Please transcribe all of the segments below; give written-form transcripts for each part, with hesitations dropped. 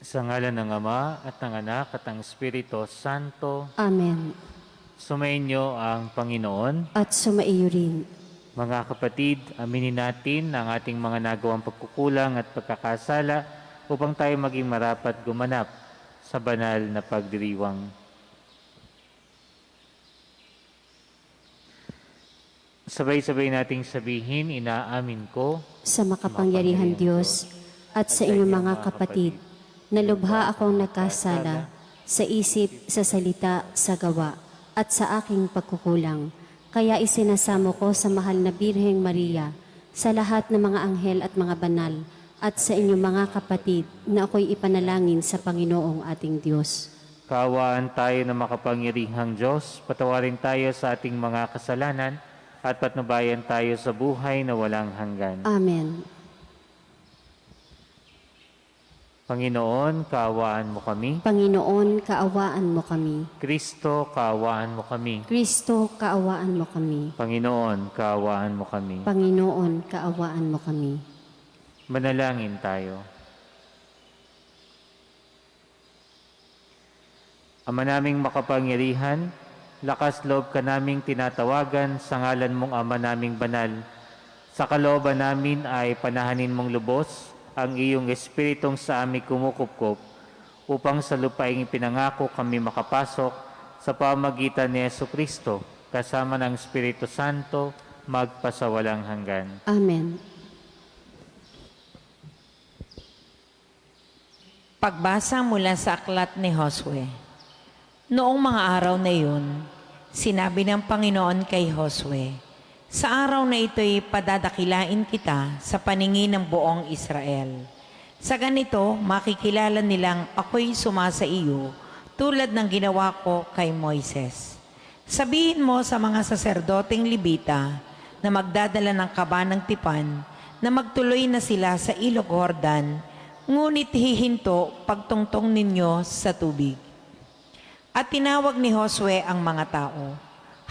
Sa ngalan ng Ama at ng Anak at ng Espiritu Santo, Amen. sumainyo ang Panginoon. At sumaiyo rin. Mga kapatid, aminin natin ang ating mga nagawang pagkukulang at pagkakasala upang tayo maging marapat gumanap sa banal na pagdiriwang. Sabay-sabay nating sabihin, inaamin ko Sa makapangyarihan Diyos at sa inyong mga kapatid, na lubha akong nagkasala sa isip, sa salita, sa gawa, at sa aking pagkukulang. Kaya isinasamo ko sa mahal na Birheng Maria, sa lahat ng mga anghel at mga banal, at sa inyong mga kapatid, na ako'y ipanalangin sa Panginoong ating Diyos. Kaawaan tayo ng makapangyarihang Diyos, patawarin tayo sa ating mga kasalanan, at patnubayan tayo sa buhay na walang hanggan. Amen. Panginoon, kaawaan mo kami. Panginoon, kaawaan mo kami. Kristo, kaawaan mo kami. Kristo, kaawaan mo kami. Panginoon, kaawaan mo kami. Panginoon, kaawaan mo kami. Manalangin tayo. Ama naming makapangyarihan, lakas loob ka naming tinatawagan sa ngalan mong Ama naming banal. Sa kalooban namin ay panahanin mong lubos ang iyong Espiritong sa aming kumukupkop upang sa lupaing ipinangako kami makapasok sa pamagitan ni Jesucristo kasama ng Espiritu Santo magpasawalang hanggan. Amen. Pagbasa mula sa aklat ni Josue. Noong mga araw na iyon, sinabi ng Panginoon kay Josue, "Sa araw na ito'y padadakilain kita sa paningin ng buong Israel. Sa ganito, makikilala nilang ako'y sumasa iyo tulad ng ginawa ko kay Moises. Sabihin mo sa mga saserdoteng Libita na magdadala ng kaba ng tipan na magtuloy na sila sa Ilog Jordan, ngunit hihinto pagtungtong ninyo sa tubig." At tinawag ni Josue ang mga tao,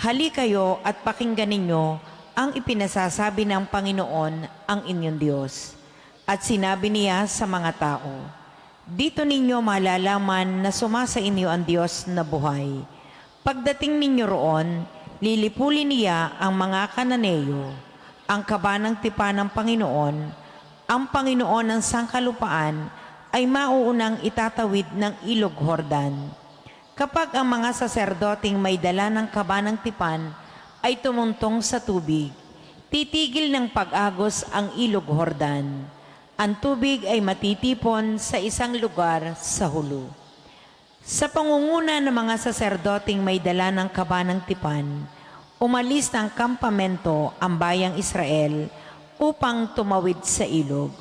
"Hali kayo at pakinggan ninyo ang ipinasasabi ng Panginoon ang inyong Diyos." At sinabi niya sa mga tao, "Dito ninyo malalaman na sumasa inyo ang Diyos na buhay. Pagdating ninyo roon, lilipulin niya ang mga Kananeo, ang kaba ng tipan ng Panginoon, ang Panginoon ng sangkalupaan ay mauunang itatawid ng Ilog Jordan. Kapag ang mga saserdoting may dala ng kaba ng tipan ay tumuntong sa tubig, titigil ng pag-agos ang Ilog Jordan. Ang tubig ay matitipon sa isang lugar sa hulo. Sa pangunguna ng mga saserdoting may dala ng kaba ng tipan, umalis ng kampamento ang bayang Israel upang tumawid sa ilog.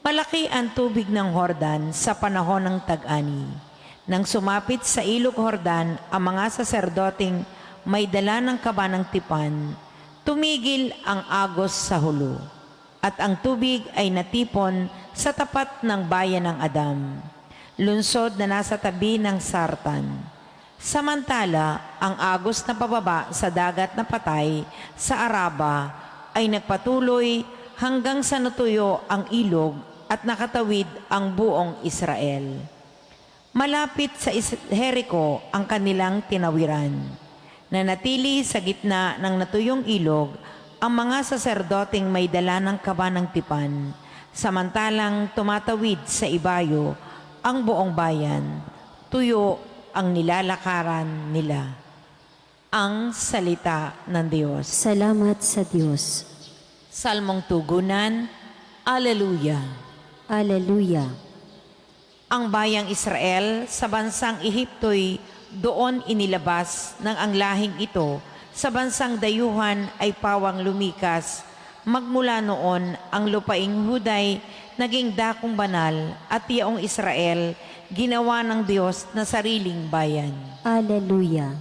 Malaki ang tubig ng Jordan sa panahon ng tag-ani. Nang sumapit sa Ilog Jordan ang mga saserdoting may dala ng kaba ng tipan, tumigil ang agos sa hulo, at ang tubig ay natipon sa tapat ng bayan ng Adam, lunsod na nasa tabi ng Sartan. Samantala, ang agos na pababa sa dagat na patay sa Araba ay nagpatuloy hanggang sa natuyo ang ilog at nakatawid ang buong Israel. Malapit sa Jericho ang kanilang tinawiran. Nanatili sa gitna ng natuyong ilog ang mga saserdoteng may dala ng kaba ng tipan, samantalang tumatawid sa ibayo ang buong bayan. Tuyo ang nilalakaran nila. Ang salita ng Diyos. Salamat sa Diyos. Salmong tugunan. Alleluia. Alleluia. Ang bayang Israel sa bansang Ehipto'y doon inilabas ng ang lahing ito. Sa bansang dayuhan ay pawang lumikas. Magmula noon ang lupaing Huday naging dakong banal at yaong Israel ginawa ng Diyos na sariling bayan. Alleluia.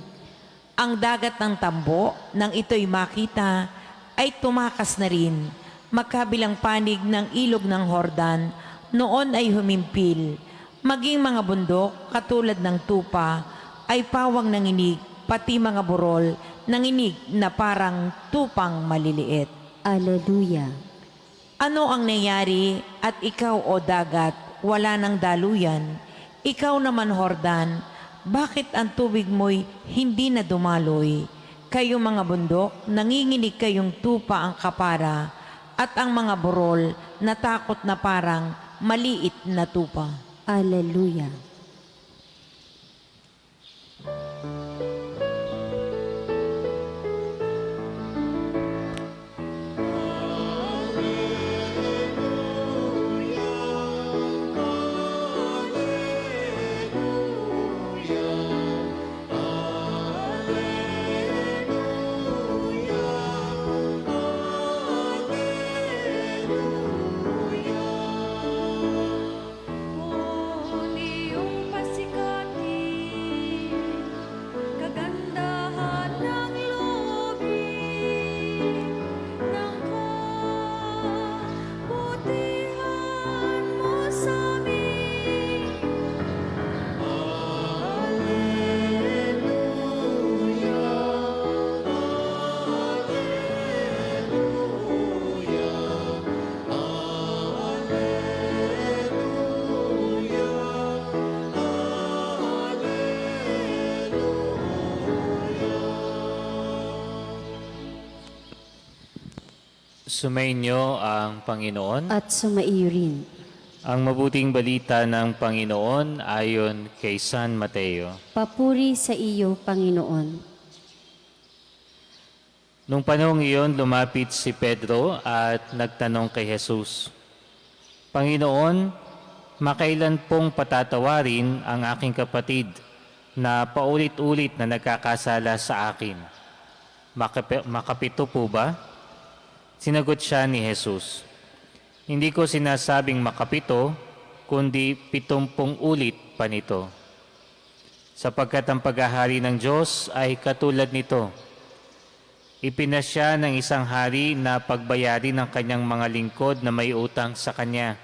Ang dagat ng tambo nang ito'y makita ay tumakas na rin. Magkabilang panig ng ilog ng Jordan noon ay humimpil. Maging mga bundok katulad ng tupa ay pawang nanginig, pati mga burol nanginig na parang tupang maliliit. Alleluia. Ano ang nangyari at ikaw o dagat, wala ng daluyan. Ikaw naman, Hordan, bakit ang tubig mo'y hindi na dumaloy? Kayo mga bundok, nanginginig kayong tupa ang kapara, at ang mga burol natakot na parang maliit na tupa. Alleluia. Iyong pasikati, kagandahan ng lubid, ng kabutihan mo sa amin. Sumainyo ang Panginoon. At sumaiyo rin. Ang mabuting balita ng Panginoon ayon kay San Mateo. Papuri sa iyo, Panginoon. Nung panahong iyon, lumapit si Pedro at nagtanong kay Jesus, Panginoon, makailan pong patatawarin ang aking kapatid na paulit-ulit na nagkakasala sa akin? Makapito po ba? Sinagot siya ni Jesus, hindi ko sinasabing makapito, kundi 70 ulit pa nito. Sapagkat ang paghahari ng Diyos ay katulad nito. Ipinasya ng isang hari na pagbayarin ng kanyang mga lingkod na may utang sa kanya.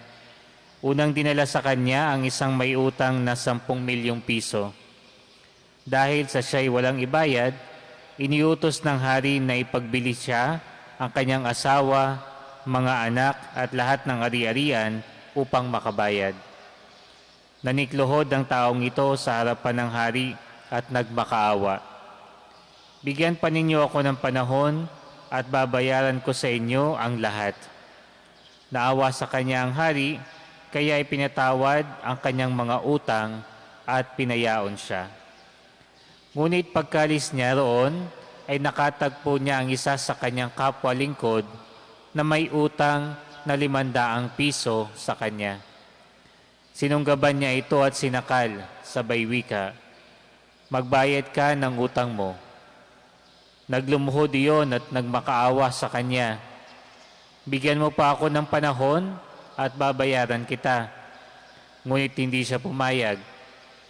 Unang dinala sa kanya ang isang may utang na 10 milyong piso. Dahil sa siya'y walang ibayad, iniutos ng hari na ipagbili siya ang kanyang asawa, mga anak at lahat ng ari-arian upang makabayad. Nanikluhod ang taong ito sa harapan ng hari at nagmakaawa. Bigyan pa ninyo ako ng panahon at babayaran ko sa inyo ang lahat. Naawa sa kanya ang hari, kaya ipinatawad ang kanyang mga utang at pinayaon siya. Ngunit pagkalis niya roon, ay nakatagpo niya ang isa sa kanyang kapwa lingkod na may utang na 500 piso sa kanya. Sinunggaban niya ito at sinakal, sabay wika, magbayad ka ng utang mo. Naglumuhod iyon at nagmakaawa sa kanya, bigyan mo pa ako ng panahon at babayaran kita. Ngunit hindi siya pumayag.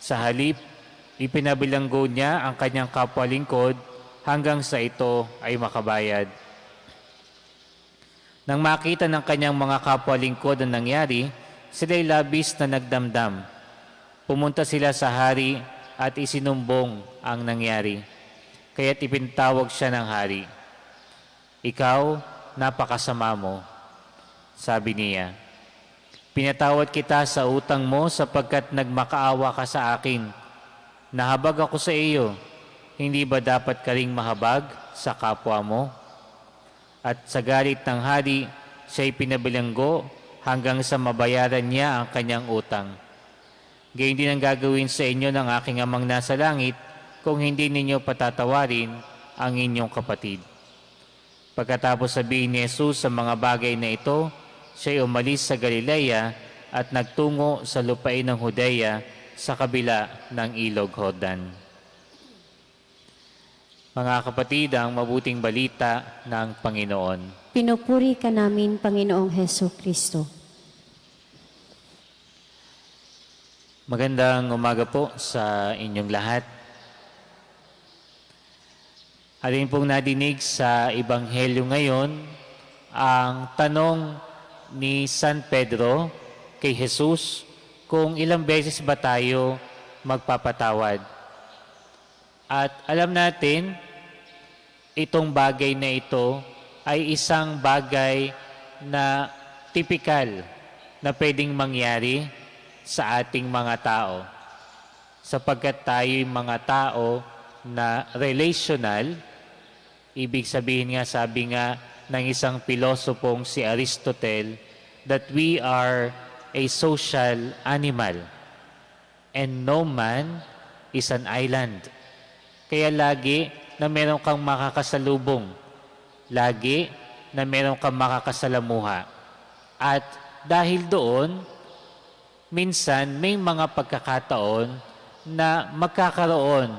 Sa halip, ipinabilanggo niya ang kanyang kapwa lingkod hanggang sa ito ay makabayad. Nang makita ng kanyang mga kapwa lingkod ang nangyari, sila'y labis na nagdamdam. Pumunta sila sa hari at isinumbong ang nangyari. Kaya't ipinatawag siya ng hari. Ikaw, napakasama mo, sabi niya. Pinatawad kita sa utang mo sapagkat nagmakaawa ka sa akin. Nahabag ako sa iyo. Hindi ba dapat ka ring mahabag sa kapwa mo? At sa galit ng hari, siya'y pinabilanggo hanggang sa mabayaran niya ang kanyang utang. Gayun din ang gagawin sa inyo ng aking amang nasa langit kung hindi ninyo patatawarin ang inyong kapatid. Pagkatapos sabihin ni Jesus sa mga bagay na ito, siya'y umalis sa Galilea at nagtungo sa lupain ng Judea sa kabila ng ilog Jordan. Mga kapatid, ang mabuting balita ng Panginoon. Pinupuri ka namin, Panginoong Heso Kristo. Magandang umaga po sa inyong lahat. Atin pong nadinig sa Ebanghelyo ngayon ang tanong ni San Pedro kay Jesus kung ilang beses ba tayo magpapatawad. At alam natin, itong bagay na ito ay isang bagay na tipikal na pwedeng mangyari sa ating mga tao. Sapagkat tayo'y mga tao na relational, ibig sabihin nga, sabi nga ng isang pilosopong si Aristotle, that we are a social animal and no man is an island. Kaya lagi na meron kang makakasalubong, lagi na meron kang makakasalamuha. At dahil doon, minsan may mga pagkakataon na magkakaroon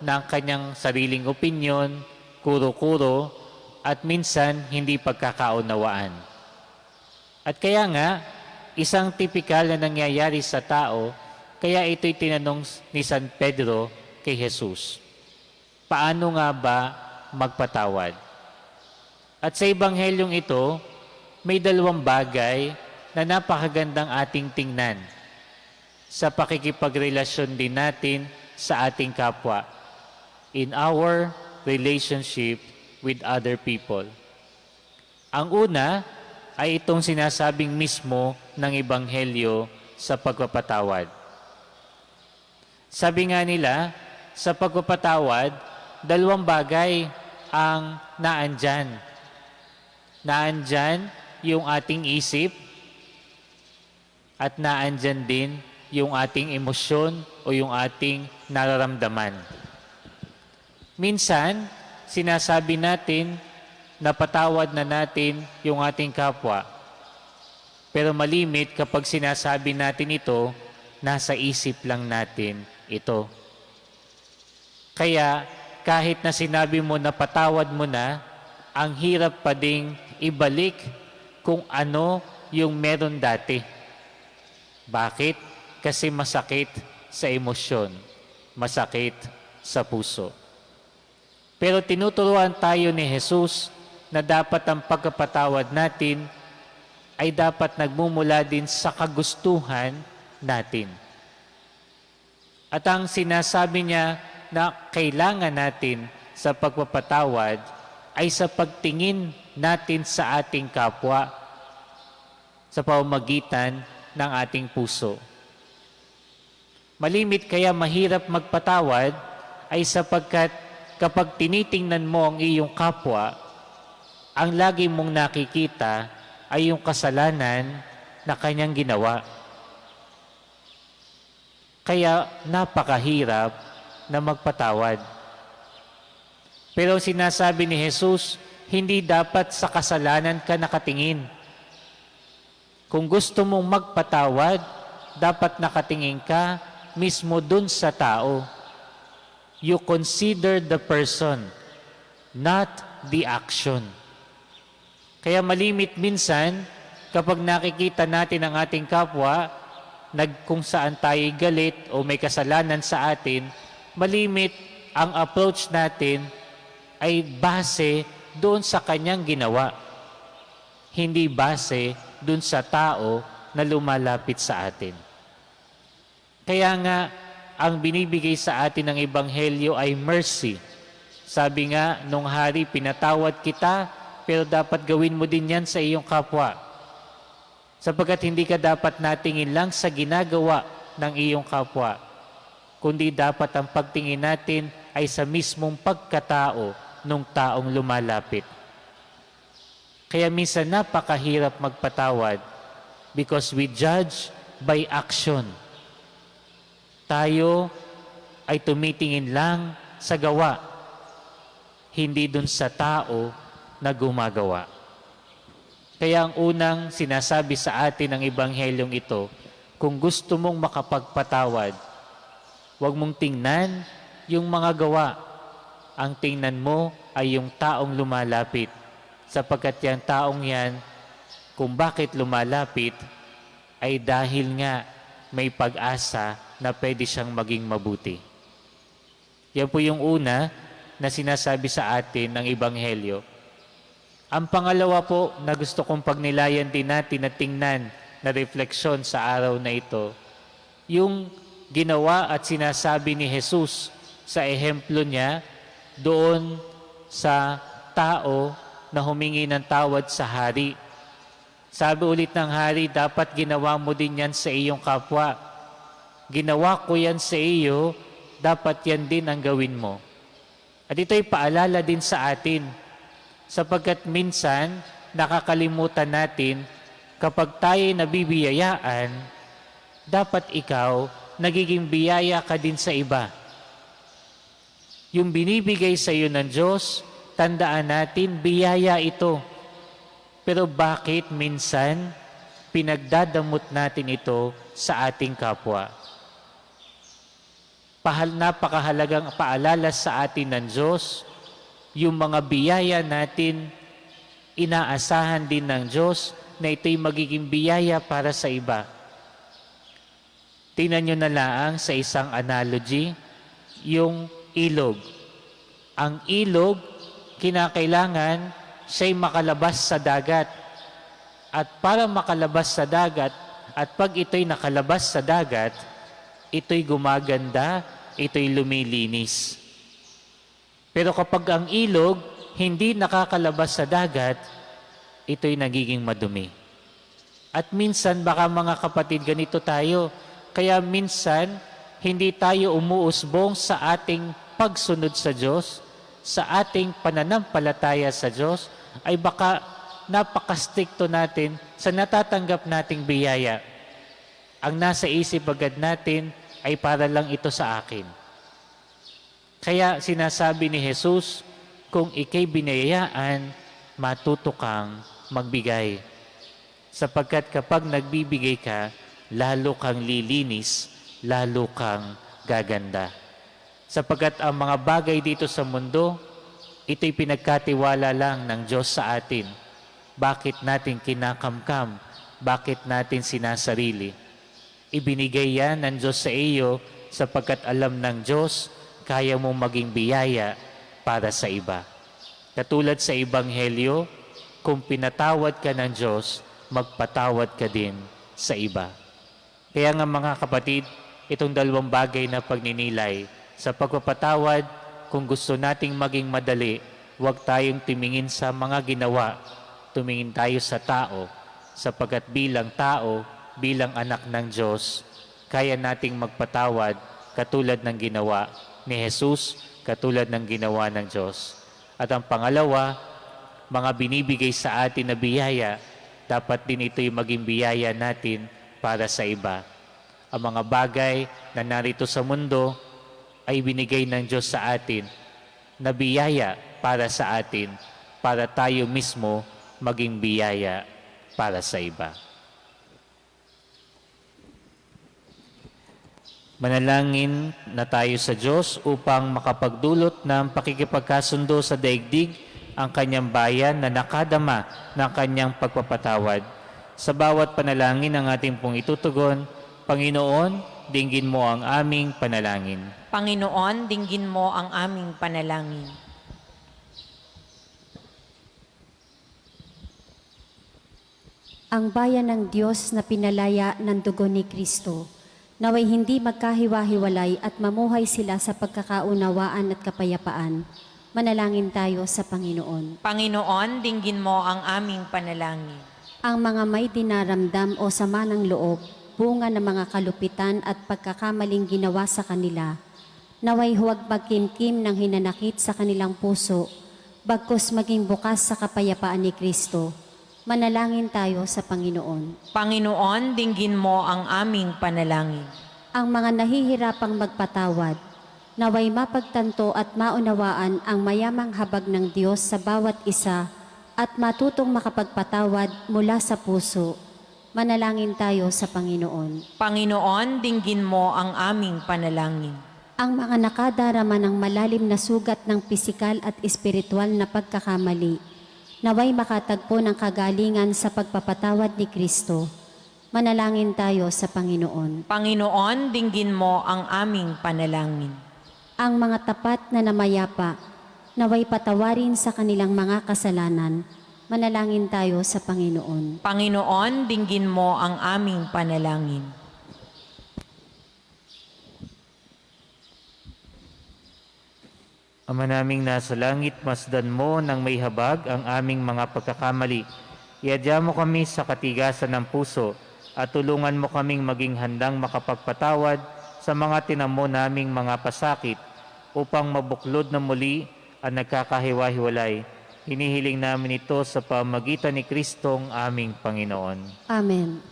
ng kanyang sariling opinyon, kuro-kuro, at minsan hindi pagkakaunawaan. At kaya nga, isang tipikal na nangyayari sa tao, kaya ito'y tinanong ni San Pedro kay Jesus, paano nga ba magpatawad? At sa ebanghelyong ito, may dalawang bagay na napakagandang ating tingnan sa pakikipagrelasyon din natin sa ating kapwa in our relationship with other people. Ang una ay itong sinasabing mismo ng Ebanghelyo sa pagpapatawad. Sabi nga nila, sa pagpapatawad, dalawang bagay ang naandyan. Naandyan yung ating isip at naandyan din yung ating emosyon o yung ating nararamdaman. Minsan, sinasabi natin na patawad na natin yung ating kapwa. Pero malimit kapag sinasabi natin ito, nasa isip lang natin ito. Kaya kahit na sinabi mo na patawad mo na, ang hirap pa ding ibalik kung ano yung meron dati. Bakit? Kasi masakit sa emosyon, masakit sa puso. Pero tinuturuan tayo ni Jesus na dapat ang pagkapatawad natin ay dapat nagmumula din sa kagustuhan natin. At ang sinasabi niya na kailangan natin sa pagpapatawad ay sa pagtingin natin sa ating kapwa sa pamamagitan ng ating puso. Malimit kaya mahirap magpatawad ay sapagkat kapag tinitingnan mo ang iyong kapwa, ang lagi mong nakikita ay yung kasalanan na kanyang ginawa. Kaya napakahirap na magpatawad. Pero sinasabi ni Jesus, hindi dapat sa kasalanan ka nakatingin. Kung gusto mong magpatawad, dapat nakatingin ka mismo dun sa tao. You consider the person, not the action. Kaya malimit minsan, kapag nakikita natin ang ating kapwa, kung saan tayo galit o may kasalanan sa atin, malimit ang approach natin ay base doon sa kanyang ginawa. Hindi base doon sa tao na lumalapit sa atin. Kaya nga, ang binibigay sa atin ng Ebanghelyo ay mercy. Sabi nga, nung hari, pinatawad kita, pero dapat gawin mo din yan sa iyong kapwa. Sapagkat hindi ka dapat natingin lang sa ginagawa ng iyong kapwa, kundi dapat ang pagtingin natin ay sa mismong pagkatao ng taong lumalapit. Kaya minsan napakahirap magpatawad because we judge by action. Tayo ay tumitingin lang sa gawa, hindi dun sa tao na gumagawa. Kaya ang unang sinasabi sa atin ng Ebanghelyong ito, kung gusto mong makapagpatawad, huwag mong tingnan yung mga gawa. Ang tingnan mo ay yung taong lumalapit. Sapagkat yung taong yan, kung bakit lumalapit, ay dahil nga may pag-asa na pwede siyang maging mabuti. Yan po yung una na sinasabi sa atin ng Ebanghelyo. Ang pangalawa po na gusto kong pagnilayan din natin na tingnan na refleksyon sa araw na ito, yung ginawa at sinasabi ni Jesus sa ehemplo niya doon sa tao na humingi ng tawad sa hari. Sabi ulit ng hari, dapat ginawa mo din yan sa iyong kapwa. ginawa ko yan sa iyo, dapat yan din ang gawin mo. At ito'y paalala din sa atin, sapagkat minsan nakakalimutan natin kapag tayo'y nabibiyayaan, dapat ikaw nagiging biyaya ka din sa iba. Yung binibigay sa iyo ng Diyos, tandaan natin, biyaya ito. Pero bakit minsan pinagdadamot natin ito sa ating kapwa? Napakahalagang paalala sa atin ng Diyos, yung mga biyaya natin, inaasahan din ng Diyos na ito'y magiging biyaya para sa iba. Tingnan nyo na lang sa isang analogy, yung ilog. Ang ilog, kinakailangan siya'y makalabas sa dagat. At para makalabas sa dagat, at pag ito'y nakalabas sa dagat, ito'y gumaganda, ito'y lumilinis. Pero kapag ang ilog hindi nakakalabas sa dagat, ito'y nagiging madumi. At minsan, baka mga kapatid, ganito tayo. Kaya minsan, hindi tayo umuusbong sa ating pagsunod sa Diyos, sa ating pananampalataya sa Diyos, ay baka napakastrikto natin sa natatanggap nating biyaya. Ang nasa isip agad natin ay para lang ito sa akin. Kaya sinasabi ni Jesus, kung ikay binayaan, matuto kang magbigay. Sapagkat kapag nagbibigay ka, lalo kang lilinis, lalo kang gaganda. Sapagkat ang mga bagay dito sa mundo, ito'y pinagkatiwala lang ng Diyos sa atin. Bakit natin kinakamkam? Bakit natin sinasarili? Ibinigay yan ng Diyos sa iyo sapagkat alam ng Diyos, kaya mong maging biyaya para sa iba. Katulad sa Ebanghelyo, kung pinatawad ka ng Diyos, magpatawad ka din sa iba. Kaya nga mga kapatid, itong dalawang bagay na pagninilay, sa pagpapatawad, kung gusto nating maging madali, huwag tayong tumingin sa mga ginawa, tumingin tayo sa tao, sapagkat bilang tao, bilang anak ng Diyos, kaya nating magpatawad katulad ng ginawa ni Jesus, katulad ng ginawa ng Diyos. At ang pangalawa, mga binibigay sa atin na biyaya, dapat din ito'y maging biyaya natin para sa iba. Ang mga bagay na narito sa mundo ay binigay ng Diyos sa atin na biyaya para sa atin, para tayo mismo maging biyaya para sa iba. Manalangin na tayo sa Diyos upang makapagdulot ng pakikipagkasundo sa daigdig ang kanyang bayan na nakadama ng kanyang pagpapatawad. Sa bawat panalangin ang ating pong itutugon, Panginoon, dinggin mo ang aming panalangin. Panginoon, dinggin mo ang aming panalangin. Ang bayan ng Diyos na pinalaya ng dugo ni Kristo, naway hindi magkahiwa-hiwalay at mamuhay sila sa pagkakaunawaan at kapayapaan. Manalangin tayo sa Panginoon. Panginoon, dinggin mo ang aming panalangin. Ang mga may dinaramdam o sama ng loob, bunga ng mga kalupitan at pagkakamaling ginawa sa kanila, naway huwag magkimkim ng hinanakit sa kanilang puso, bagkus maging bukas sa kapayapaan ni Kristo. Manalangin tayo sa Panginoon. Panginoon, dinggin mo ang aming panalangin. Ang mga nahihirapang magpatawad, naway mapagtanto at maunawaan ang mayamang habag ng Diyos sa bawat isa at matutong makapagpatawad mula sa puso. Manalangin tayo sa Panginoon. Panginoon, dinggin mo ang aming panalangin. Ang mga nakadarama ng malalim na sugat ng pisikal at espiritual na pagkakamali, naway makatagpo ng kagalingan sa pagpapatawad ni Kristo. Manalangin tayo sa Panginoon. Panginoon, dinggin mo ang aming panalangin. Ang mga tapat na namayapa, naway patawarin sa kanilang mga kasalanan. Manalangin tayo sa Panginoon. Panginoon, dinggin mo ang aming panalangin. Ama naming nasa langit, masdan mo ng may habag ang aming mga pagkakamali. Iadya mo kami sa katigasan ng puso at tulungan mo kaming maging handang makapagpatawad sa mga tinamo naming mga pasakit upang mabuklod na muli ang nagkakahiwa-hiwalay. Hinihiling namin ito sa pamagitan ni Kristong aming Panginoon. Amen.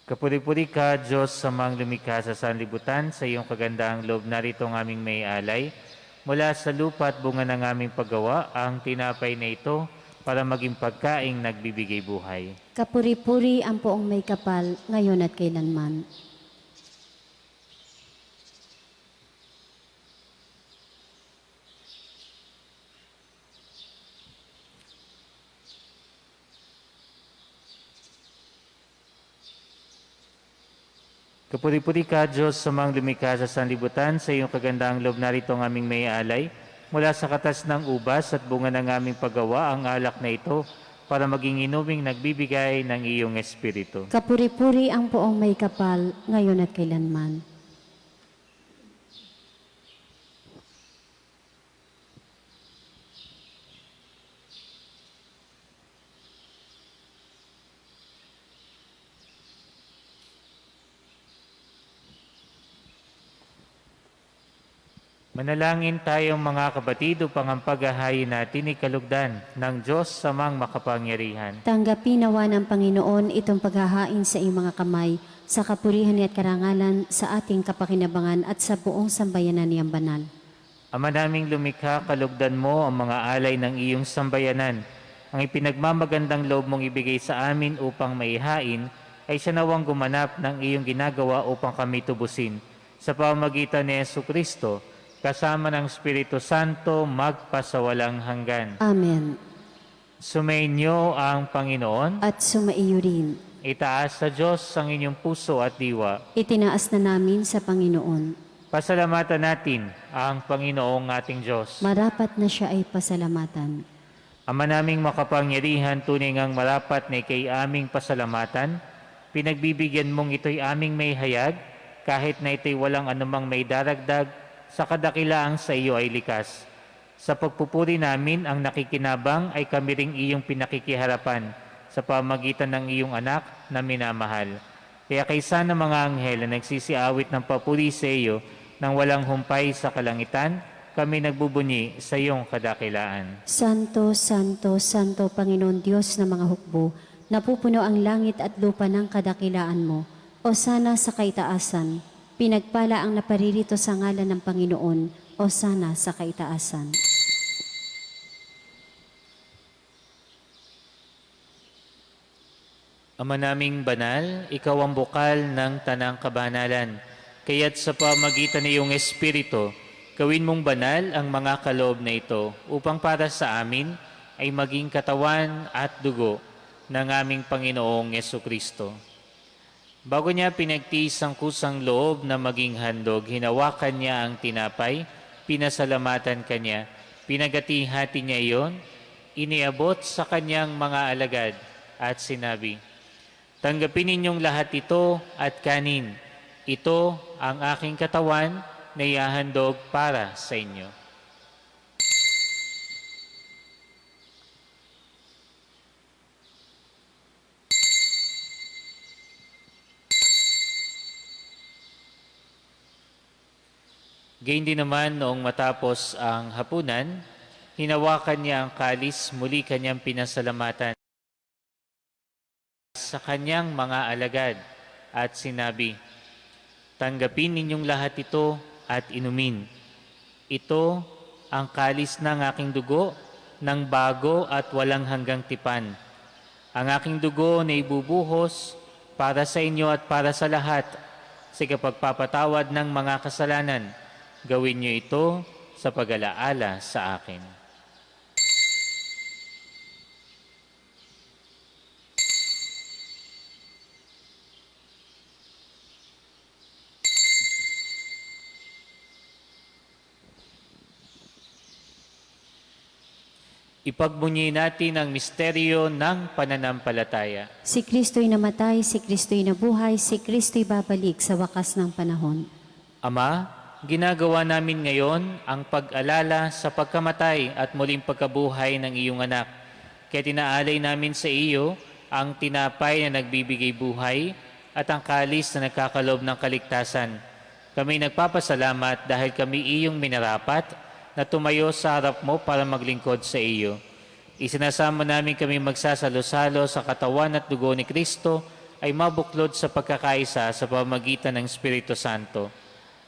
Kapuri-puri ka, Diyos, sa mga lumikha sa sanlibutan, sa iyong kagandahang loob narito ang aming may alay. Mula sa lupa at bunga ng aming paggawa, ang tinapay na ito para maging pagkaing nagbibigay buhay. Kapuri-puri ang poong may kapal, ngayon at kailanman. Kapuri-puri ka, Diyos, sa mga lumikha sa sanlibutan, sa iyong kagandahang loob narito ang aming may alay. Mula sa katas ng ubas at bunga ng aming paggawa, ang alak na ito para maging inuming nagbibigay ng iyong espiritu. Kapuri-puri ang poong may kapal, ngayon at kailanman. Manalangin tayong mga kapatid upang ang paghahain natin ay kalugdan ng Diyos sa mga makapangyarihan. Tanggapin nawa ng Panginoon itong paghahain sa iyong mga kamay, sa kapurihan at karangalan, sa ating kapakinabangan at sa buong sambayanan niyang banal. Ama naming lumikha, kalugdan mo ang mga alay ng iyong sambayanan. Ang ipinagmamagandang loob mong ibigay sa amin upang maihain ay siya nawang gumanap ng iyong ginagawa upang kami tubusin. Sa pamamagitan ni Jesucristo, kasama ng Espiritu Santo, magpasawalang hanggan. Amen. Sumainyo ang Panginoon. At sumaiyo rin. Itaas sa Diyos ang inyong puso at diwa. Itinaas na namin sa Panginoon. Pasalamatan natin ang Panginoong ating Diyos. Marapat na siya ay pasalamatan. Ama naming makapangyarihan, tunay ngang marapat na ikay aming pasalamatan. Pinagbibigyan mong ito'y aming may hayag, kahit na ito'y walang anumang may daragdag, sa kadakilaang sa iyo ay likas. Sa pagpupuri namin, ang nakikinabang ay kami ring iyong pinakikiharapan sa pamagitan ng iyong anak na minamahal. Kaya kaysa ng mga anghel na nagsisiawit ng papuri sa iyo nang walang humpay sa kalangitan, kami nagbubunyi sa iyong kadakilaan. Santo, Santo, Santo, Panginoon Diyos ng mga hukbo, napupuno ang langit at lupa ng kadakilaan mo. O sana sa kaitaasan, pinagpala ang naparirito sa ngalan ng Panginoon, o sana sa kaitaasan. Ama naming banal, ikaw ang bukal ng tanang kabanalan. Kaya't sa pamagitan ng iyong Espiritu, gawin mong banal ang mga kaloob na ito upang para sa amin ay maging katawan at dugo ng aming Panginoong Jesucristo. Bago niya pinagtiis ang kusang loob na maging handog, hinawakan niya ang tinapay, pinasalamatan kanya, pinagati-hati niya iyon, iniabot sa kanyang mga alagad at sinabi, "Tanggapin ninyong lahat ito at kanin. Ito ang aking katawan na ihahandog para sa inyo." Gayun din naman noong matapos ang hapunan, hinawakan niya ang kalis, muli kanyang pinasalamatan sa kanyang mga alagad at sinabi, "Tanggapin ninyong lahat ito at inumin. Ito ang kalis ng aking dugo ng bago at walang hanggang tipan. Ang aking dugo na ibubuhos para sa inyo at para sa lahat sa kapagpapatawad ng mga kasalanan. Gawin niyo ito sa pag-alaala sa akin." Ipagbunyi natin ang misteryo ng pananampalataya. Si Kristo'y namatay, si Kristo'y nabuhay, si Kristo'y babalik sa wakas ng panahon. Ama, ginagawa namin ngayon ang pag-alala sa pagkamatay at muling pagkabuhay ng iyong anak. Kaya tinaalay namin sa iyo ang tinapay na nagbibigay buhay at ang kalis na nagkakalob ng kaligtasan. Kami nagpapasalamat dahil kami iyong minarapat na tumayo sa harap mo para maglingkod sa iyo. Isinasama namin kami magsasalo-salo sa katawan at dugo ni Kristo ay mabuklod sa pagkakaisa sa pamamagitan ng Espiritu Santo.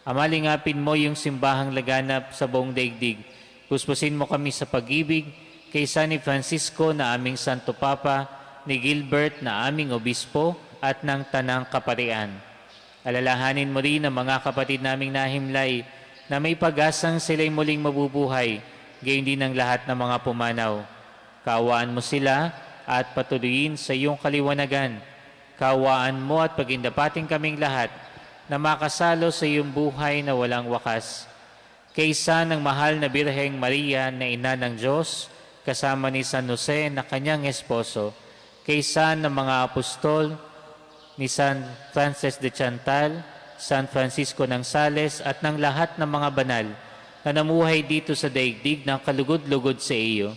Amalingapin mo yung simbahang laganap sa buong daigdig. Puspusin mo kami sa pag-ibig kay San ni Francisco na aming Santo Papa, ni Gilbert na aming Obispo at ng Tanang Kaparian. Alalahanin mo rin ang mga kapatid naming nahimlay na may pag-asang sila'y muling mabubuhay, gayon din ang lahat ng mga pumanaw. Kaawaan mo sila at patuloyin sa iyong kaliwanagan. Kaawaan mo at pagindapating kaming lahat na makasalo sa iyong buhay na walang wakas. Kaysa ng mahal na Birheng Maria na ina ng Diyos, kasama ni San Jose na kanyang esposo, kaysa ng mga apostol ni San Francis de Chantal, San Francisco ng Sales at ng lahat ng mga banal na namuhay dito sa daigdig ng kalugod-lugod sa iyo.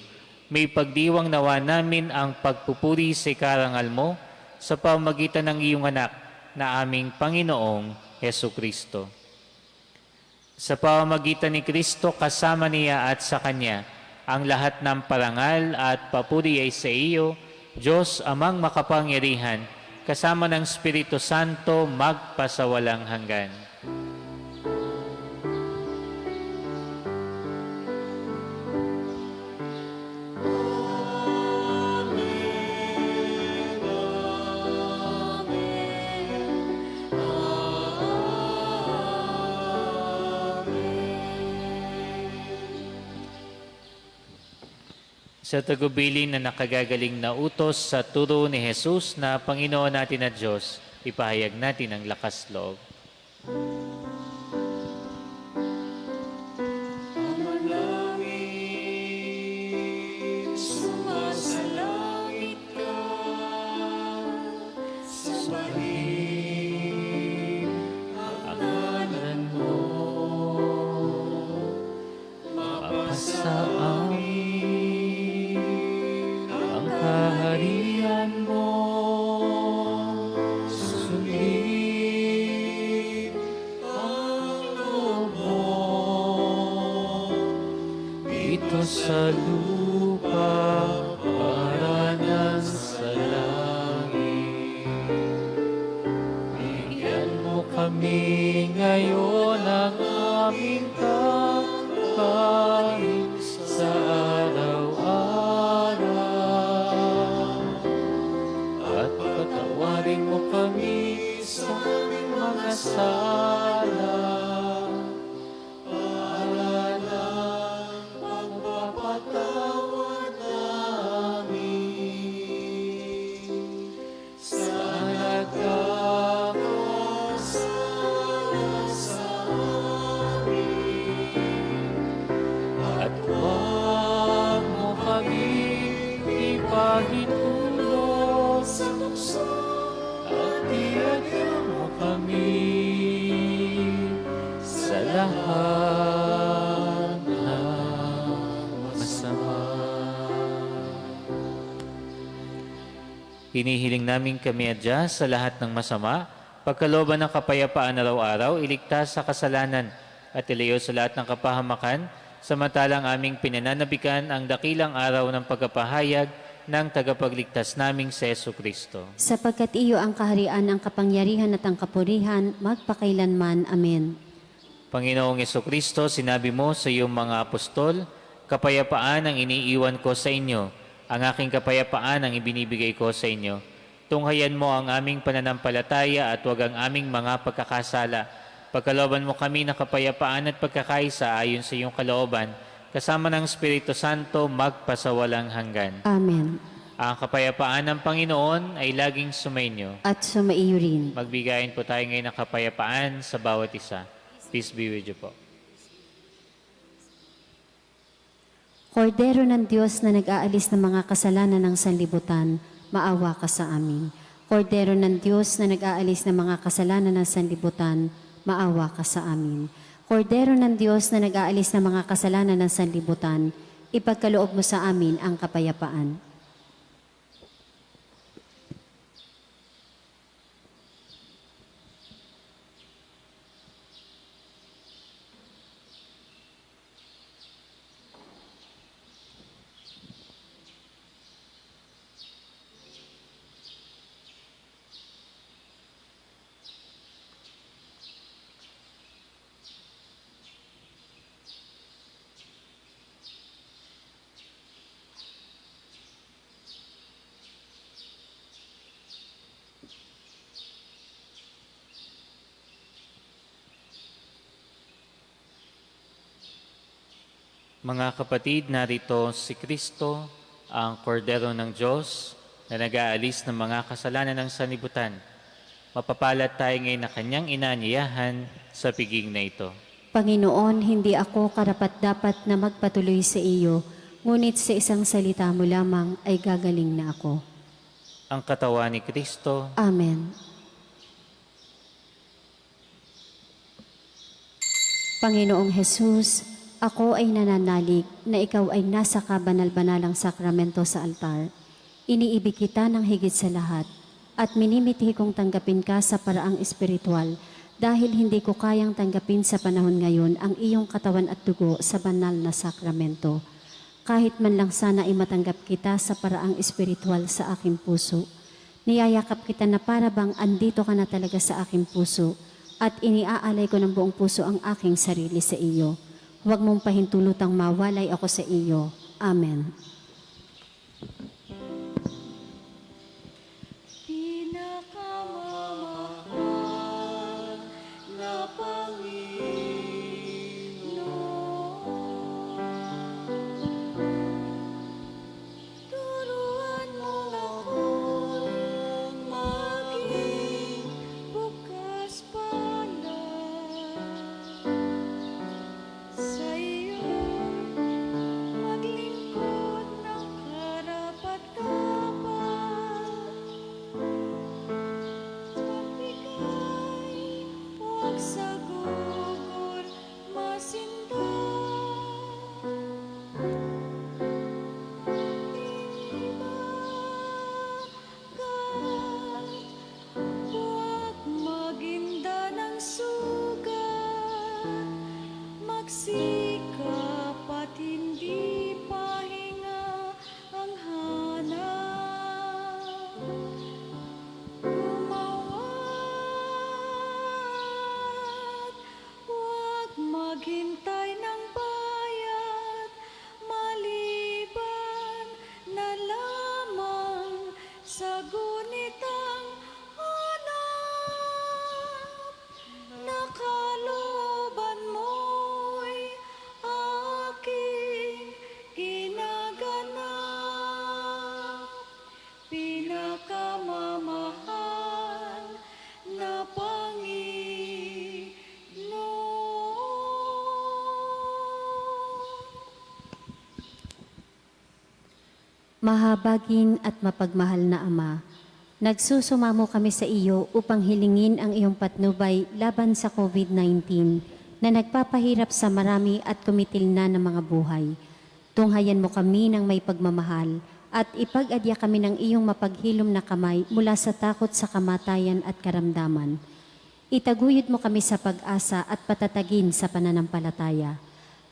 May pagdiwang nawa namin ang pagpupuri sa karangal mo sa pamamagitan ng iyong anak na aming Panginoong Hesu Kristo. Sa pamamagitan ni Kristo, kasama niya at sa Kanya, ang lahat ng parangal at papuri ay sa iyo, Diyos amang makapangyarihan, kasama ng Espiritu Santo magpasawalang hanggan. Sa tagubilin na nakagagaling na utos sa turo ni Jesus na Panginoon natin at Diyos, ipahayag natin ang lakas loob. Sumasalangit ka, sambahin ang ngalan mo, Mapasa ang kaharian mo, sundin ang loob mo, dito sa lupa para nang sa langit. Bigyan mo kami ngayon ng aming kakanin sa araw-araw. At patawarin mo kami sa aming mga sala para lang magpapatawad namin sa nagkakasala sa amin. At huwag mo kami ipahintulot sa tukso at iagyan mo kami sa lahat ng masama. Hinihiling namin kami adya sa lahat ng masama, pagkalooban ng kapayapaan araw-araw, iligtas sa kasalanan at ilayo sa lahat ng kapahamakan, samantalang aming pinananabikan ang dakilang araw ng pagkapahayag ng tagapagligtas naming si Jesu Kristo. Sapagkat iyo ang kaharian, ang kapangyarihan at ang kapurihan, magpakailanman. Amen. Panginoong Jesu Kristo, sinabi mo sa iyong mga apostol, kapayapaan ang iniiwan ko sa inyo, ang aking kapayapaan ang ibinibigay ko sa inyo. Tunghayan mo ang aming pananampalataya at huwag ang aming mga pagkakasala. Pagkalooban mo kami ng kapayapaan at pagkakaisa ayon sa iyong kalooban, kasama ng Espiritu Santo magpasawalang hanggan. Amen. Ang kapayapaan ng Panginoon ay laging sumainyo. At sumaiyo rin. Magbigayin po tayo ngayon ng kapayapaan sa bawat isa. Peace be with you po. Kordero ng Diyos na nag-aalis ng mga kasalanan ng sanlibutan, maawa ka sa amin. Kordero ng Diyos na nag-aalis ng mga kasalanan ng sanlibutan, maawa ka sa amin. Kordero ng Diyos na nag-aalis ng mga kasalanan ng sanlibutan, ipagkaloob mo sa amin ang kapayapaan. Mga kapatid, narito si Kristo, ang kordero ng Diyos na nag-aalis ng mga kasalanan ng sanlibutan. Mapapalad tayo ngayon na kanyang inanyayahan sa piging na ito. Panginoon, hindi ako karapat-dapat na magpatuloy sa iyo, ngunit sa isang salita mo lamang ay gagaling na ako. Ang katawan ni Kristo, Amen. Panginoong Hesus, ako ay nananalig na ikaw ay nasa kabanal-banalang sakramento sa altar. Iniibig kita ng higit sa lahat at minimithi kong tanggapin ka sa paraang espiritual dahil hindi ko kayang tanggapin sa panahon ngayon ang iyong katawan at dugo sa banal na sakramento. Kahit man lang sana ay matanggap kita sa paraang espiritual sa aking puso. Niyayakap kita na para bang andito ka na talaga sa aking puso at iniaalay ko ng buong puso ang aking sarili sa iyo. Huwag mong pahintulutang mawalay ako sa iyo. Amen. Pinakamamahal na Panginoon, turuan mo akong maging bukas palad sa iyo, maglingkod ng karapat-dapat, magbigay, huwag sa gugol masinda. Ibagat, huwag maginda ng sugat, magsikap at hindi pahinga ang hanap. Gumawat, huwag maghintay ng bayad, maliban na lamang sa gunitang hanap. Nakalooban mo'y aking ginaganap, pinakamamahal na Panginoon. Mahabagin at mapagmahal na Ama, nagsusumamo kami sa iyo upang hilingin ang iyong patnubay laban sa COVID-19 na nagpapahirap sa marami at kumitil na ng mga buhay. Tunghayan mo kami ng may pagmamahal at ipag-adya kami ng iyong mapaghilom na kamay mula sa takot sa kamatayan at karamdaman. Itaguyod mo kami sa pag-asa at patatagin sa pananampalataya.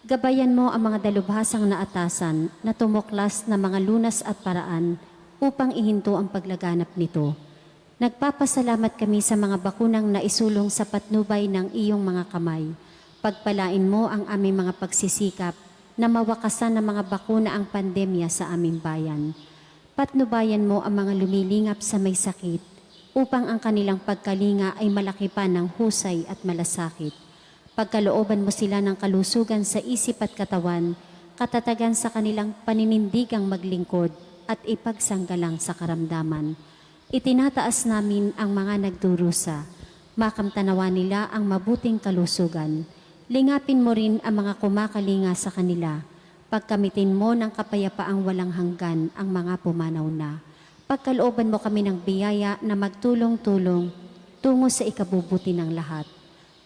Gabayan mo ang mga dalubhasang naatasan na tumuklas na mga lunas at paraan upang ihinto ang paglaganap nito. Nagpapasalamat kami sa mga bakunang naisulong sa patnubay ng iyong mga kamay. Pagpalain mo ang aming mga pagsisikap na mawakasan ng mga bakuna ang pandemya sa aming bayan. Patnubayan mo ang mga lumilingap sa may sakit upang ang kanilang pagkalinga ay malaki pa ng husay at malasakit. Pagkalooban mo sila ng kalusugan sa isip at katawan, katatagan sa kanilang paninindigang maglingkod at ipagsanggalang sa karamdaman. Itinataas namin ang mga nagdurusa, makamtanawa nila ang mabuting kalusugan. Lingapin mo rin ang mga kumakalinga sa kanila. Pagkamitin mo ng kapayapaang walang hanggan ang mga pumanaw na. Pagkalooban mo kami ng biyaya na magtulong-tulong tungo sa ikabubuti ng lahat.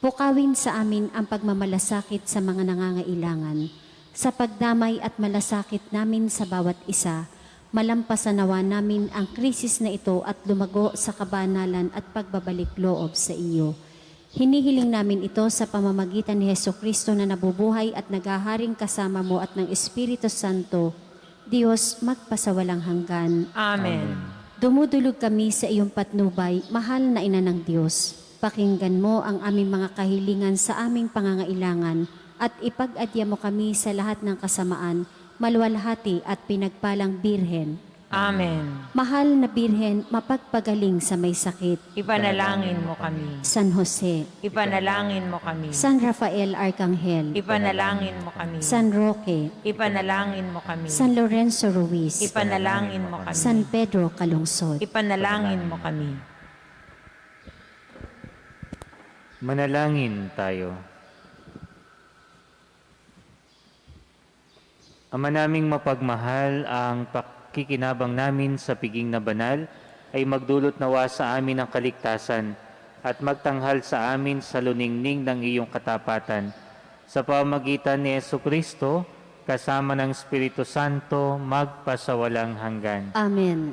Pukawin sa amin ang pagmamalasakit sa mga nangangailangan. Sa pagdamay at malasakit namin sa bawat isa, malampasan nawa namin ang krisis na ito at lumago sa kabanalan at pagbabalik loob sa iyo. Hinihiling namin ito sa pamamagitan ni Hesukristo na nabubuhay at naghaharing kasama mo at ng Espiritu Santo, Diyos magpasawalang hanggan. Amen. Dumudulog kami sa iyong patnubay, mahal na ina ng Diyos. Pakinggan mo ang aming mga kahilingan sa aming pangangailangan at ipag-adya mo kami sa lahat ng kasamaan, maluwalhati at pinagpalang Birhen. Amen. Mahal na Birhen, mapagpagaling sa may sakit. Ipanalangin mo kami. San Jose, Ipanalangin mo kami. San Rafael Arcangel, Ipanalangin mo kami. San Roque, Ipanalangin mo kami. San Lorenzo Ruiz, Ipanalangin mo kami. San Pedro Calungsod. Ipanalangin mo kami. Manalangin tayo. Ama naming mapagmahal, ang pakikinabang namin sa piging na banal ay magdulot nawa sa amin ng kaligtasan at magtanghal sa amin sa luningning ng iyong katapatan. Sa pamamagitan ni Jesucristo, kasama ng Espiritu Santo, magpasawalang hanggan. Amen.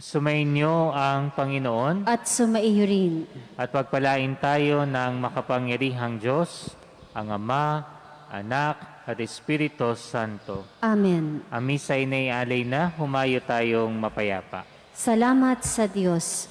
Sumainyo ang Panginoon At sumaiyo rin. at pagpalain tayo ng makapangyarihang Diyos, ang Ama, Anak at Espiritu Santo. Amen. Ang misa ay naialay na, humayo tayong mapayapa. Salamat sa Diyos.